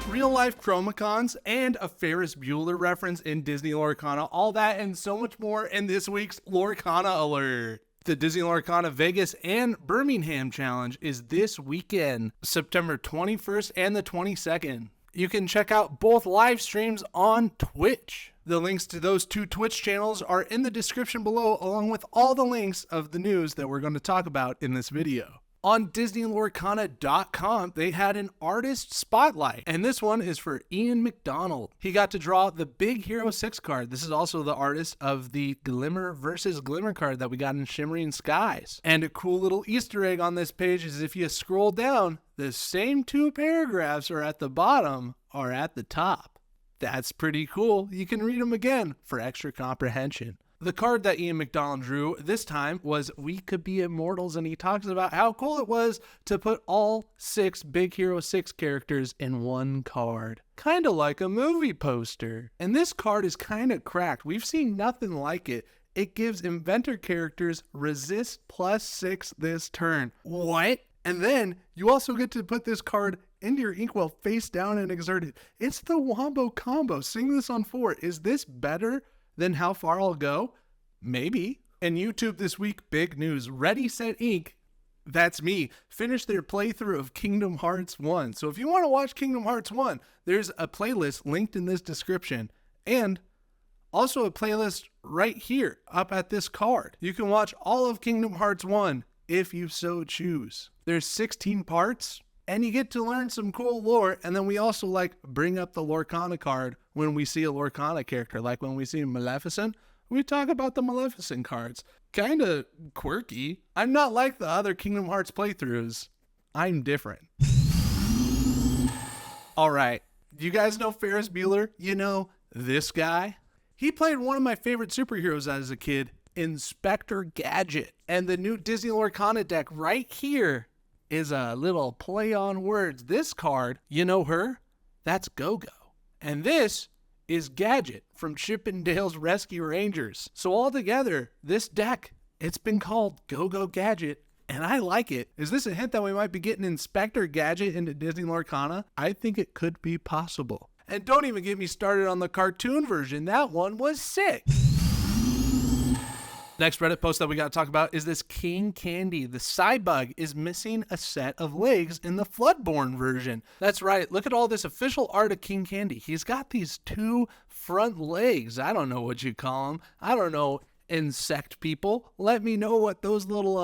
Real-life Chromicons and a Ferris Bueller reference in Disney Lorcana, all that and so much more in this week's Lorcana Alert. The Disney Lorcana Vegas and Birmingham Challenge is this weekend, September 21st and the 22nd. You can check out both live streams on Twitch. The links to those two Twitch channels are in the description below, along with all the links of the news that we're going to talk about in this video. On disneylorcana.com, they had an artist spotlight, and this one is for Ian McDonald. He got to draw the Big Hero 6 card. This is also the artist of the Glimmer versus Glimmer card that we got in Shimmering Skies. And a cool little Easter egg on this page is if you scroll down, the same two paragraphs are at the bottom or at the top. That's pretty cool. You can read them again for extra comprehension. The card that Ian McDonald drew this time was We Could Be Immortals, and he talks about how cool it was to put all 6 Big Hero 6 characters in one card. Kind of like a movie poster. And this card is kind of cracked. We've seen nothing like it. It gives inventor characters resist +6 this turn. What? And then you also get to put this card into your inkwell face down and exert it. It's the Wombo Combo. Sing this on 4. Is this better than How Far I'll Go? Maybe. And YouTube this week, big news. ReadySetInk, that's me, finished their playthrough of Kingdom Hearts 1. So if you want to watch Kingdom Hearts 1, there's a playlist linked in this description. And also a playlist right here up at this card. You can watch all of Kingdom Hearts 1 if you so choose. There's 16 parts. And you get to learn some cool lore, and then we also bring up the Lorcana card when we see a Lorcana character. Like when we see Maleficent, we talk about the Maleficent cards. Kinda quirky. I'm not like the other Kingdom Hearts playthroughs. I'm different. Alright, you guys know Ferris Bueller? You know this guy? He played one of my favorite superheroes as a kid, Inspector Gadget. And the new Disney Lorcana deck right here is a little play on words. This card, you know her? That's Go-Go. And this is Gadget from Chip and Dale's Rescue Rangers. So altogether, this deck, it's been called Go Gadget, and I like it. Is this a hint that we might be getting Inspector Gadget into Disney Lorcana? I think it could be possible. And don't even get me started on the cartoon version. That one was sick. Next Reddit post that we got to talk about is this King Candy. The Cybug is missing a set of legs in the Floodborn version. That's right. Look at all this official art of King Candy. He's got these 2 front legs. I don't know what you call them. I don't know, insect people. Let me know what those little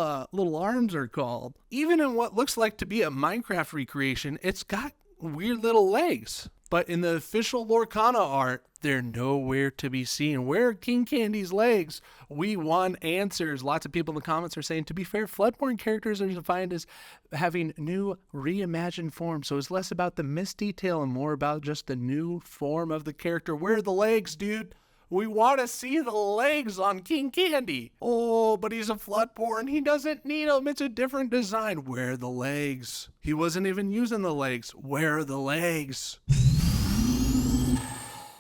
arms are called. Even in what looks like to be a Minecraft recreation, it's got weird little legs. But in the official Lorcana art, they're nowhere to be seen. Where are King Candy's legs? We want answers. Lots of people in the comments are saying, to be fair, Floodborn characters are defined as having new reimagined forms. So it's less about the missed detail and more about just the new form of the character. Where are the legs, dude? We want to see the legs on King Candy. Oh, but he's a Floodborn. He doesn't need them. It's a different design. Where are the legs? He wasn't even using the legs. Where are the legs?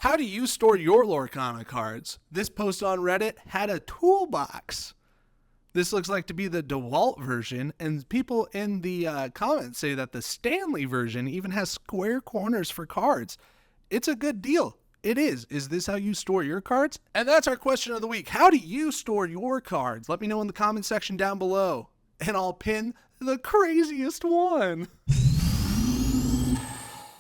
How do you store your Lorcana cards? This post on Reddit had a toolbox. This looks like to be the DeWalt version, and people in the comments say that the Stanley version even has square corners for cards. It's a good deal. It is. Is this how you store your cards? And that's our question of the week. How do you store your cards? Let me know in the comment section down below, and I'll pin the craziest one.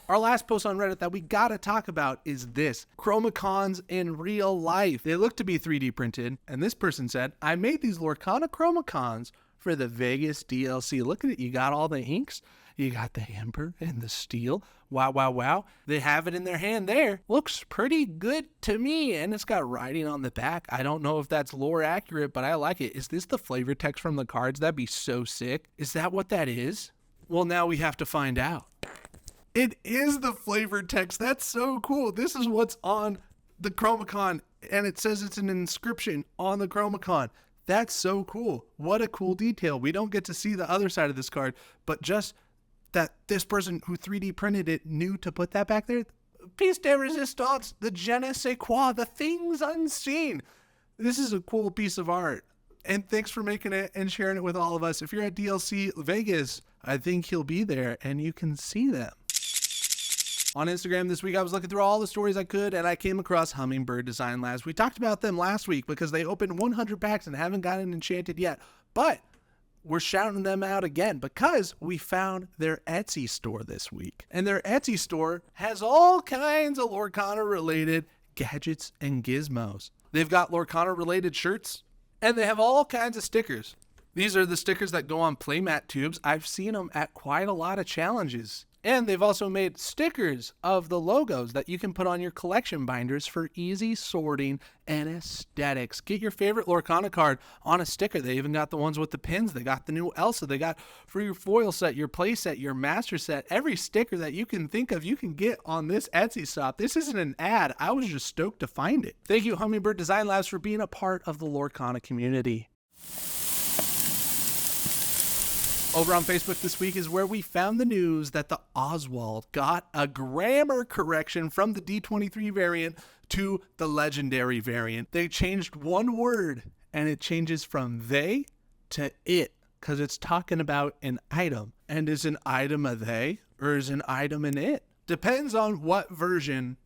Our last post on Reddit that we gotta talk about is this. Chromacons in real life. They look to be 3D printed, and this person said, I made these Lorcana Chromacons for the Vegas DLC. Look at it, you got all the inks. You got the amber and the steel. Wow, wow, wow. They have it in their hand there. Looks pretty good to me, and it's got writing on the back. I don't know if that's lore accurate, but I like it. Is this the flavor text from the cards? That'd be so sick. Is that what that is? Well, now we have to find out. It is the flavor text. That's so cool. This is what's on the Chromacon, and it says it's an inscription on the Chromacon. That's so cool. What a cool detail. We don't get to see the other side of this card, but just that this person who 3D printed it knew to put that back there. Piece de resistance, the je ne sais quoi, the things unseen. This is a cool piece of art. And thanks for making it and sharing it with all of us. If you're at DLC Vegas, I think he'll be there and you can see them. On Instagram this week, I was looking through all the stories I could, and I came across Hummingbird Design Labs. We talked about them last week because they opened 100 packs and haven't gotten enchanted yet. But we're shouting them out again because we found their Etsy store this week. And their Etsy store has all kinds of Lorcana-related gadgets and gizmos. They've got Lorcana-related shirts, and they have all kinds of stickers. These are the stickers that go on playmat tubes. I've seen them at quite a lot of challenges. And they've also made stickers of the logos that you can put on your collection binders for easy sorting and aesthetics. Get your favorite Lorcana card on a sticker. They even got the ones with the pins. They got the new Elsa. They got for your foil set, your play set, your master set. Every sticker that you can think of, you can get on this Etsy shop. This isn't an ad. I was just stoked to find it. Thank you, Hummingbird Design Labs, for being a part of the Lorcana community. Over on Facebook this week is where we found the news that the Oswald got a grammar correction from the D23 variant to the legendary variant. They changed one word, and it changes from they to it, because it's talking about an item. And is an item a they, or is an item an it? Depends on what version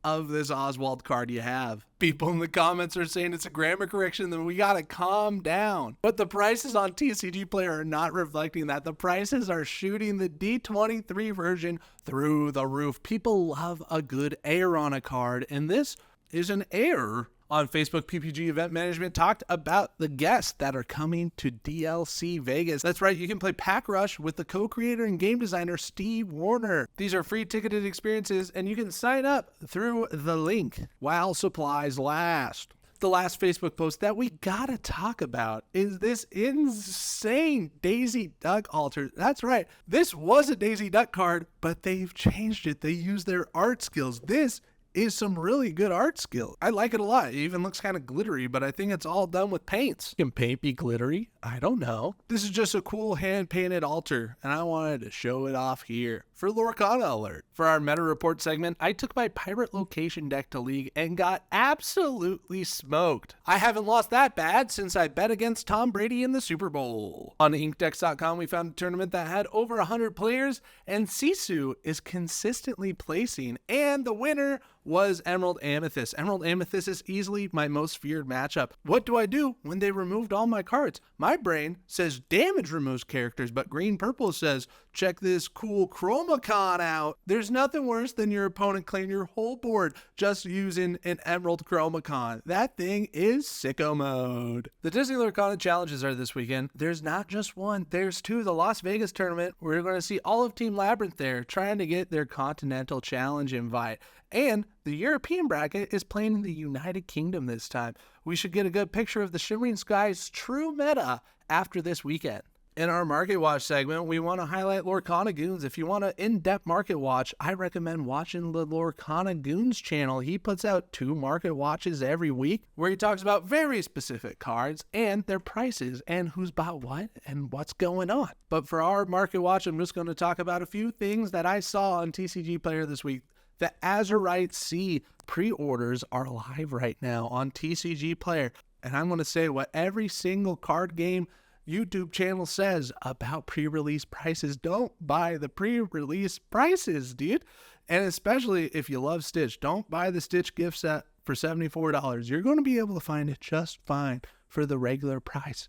of this Oswald card you have. People in the comments are saying it's a grammar correction, then we gotta calm down. But the prices on TCG Player are not reflecting that. The prices are shooting the D23 version through the roof. People love a good error on a card, and this is an error. On Facebook, PPG Event Management talked about the guests that are coming to DLC Vegas. That's right, you can play Pack Rush with the co-creator and game designer Steve Warner. These are free ticketed experiences, and you can sign up through the link while supplies last. The last Facebook post that we gotta talk about is this insane Daisy Duck altar. That's right, this was a Daisy Duck card, but they've changed it. They use their art skills. This is some really good art skill. I like it a lot. It even looks kind of glittery, but I think it's all done with paints. Can paint be glittery? I don't know. This is just a cool hand-painted altar, and I wanted to show it off here for Lorcana Alert. For our meta report segment, I took my pirate location deck to League and got absolutely smoked. I haven't lost that bad since I bet against Tom Brady in the Super Bowl. On inkdex.com, we found a tournament that had over 100 players, and Sisu is consistently placing, and the winner was Emerald Amethyst. Emerald Amethyst is easily my most feared matchup. What do I do when they removed all my cards? My brain says damage removes characters, but green purple says check this cool Chromacon out. There's nothing worse than your opponent clearing your whole board just using an Emerald Chromacon. That thing is sicko mode. The Disney Lorcana challenges are this weekend. There's not just one, there's two. The Las Vegas tournament, we're going to see all of Team Labyrinth there trying to get their Continental Challenge invite. And the European bracket is playing in the United Kingdom this time. We should get a good picture of the Shimmering Skies true meta after this weekend. In our Market Watch segment, we want to highlight Lorcana Goons. If you want an in-depth Market Watch, I recommend watching the Lorcana Goons channel. He puts out 2 Market Watches every week where he talks about very specific cards and their prices and who's bought what and what's going on. But for our Market Watch, I'm just going to talk about a few things that I saw on TCG Player this week. The Azurite Sea pre-orders are live right now on TCG Player. And I'm going to say what every single card game YouTube channel says about pre-release prices. Don't buy the pre-release prices, dude. And especially if you love Stitch, don't buy the Stitch gift set for $74. You're going to be able to find it just fine for the regular price.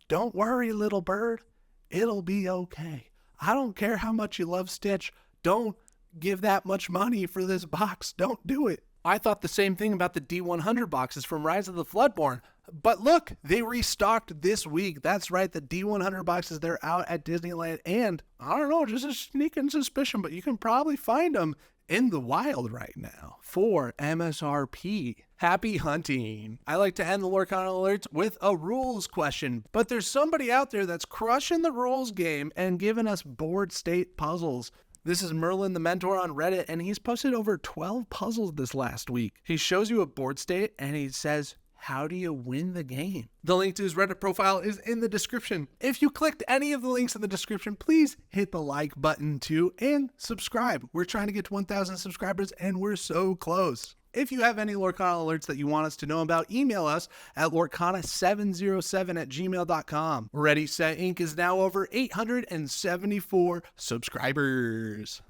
Don't worry, little bird. It'll be okay. I don't care how much you love Stitch. Don't give that much money for this box. Don't do it. I thought the same thing about the D100 boxes from Rise of the Floodborn. But look, they restocked this week. That's right, the D100 boxes, they're out at Disneyland. And I don't know, just a sneaking suspicion, but you can probably find them in the wild right now for MSRP. Happy hunting. I like to end the Lorcana Alerts with a rules question, but there's somebody out there that's crushing the rules game and giving us board state puzzles. This is Merlin the Mentor on Reddit, and he's posted over 12 puzzles this last week. He shows you a board state, and he says, how do you win the game? The link to his Reddit profile is in the description. If you clicked any of the links in the description, please hit the like button too, and subscribe. We're trying to get to 1,000 subscribers, and we're so close. If you have any Lorcana alerts that you want us to know about, email us at lorcana707@gmail.com. ReadySetInk is now over 874 subscribers.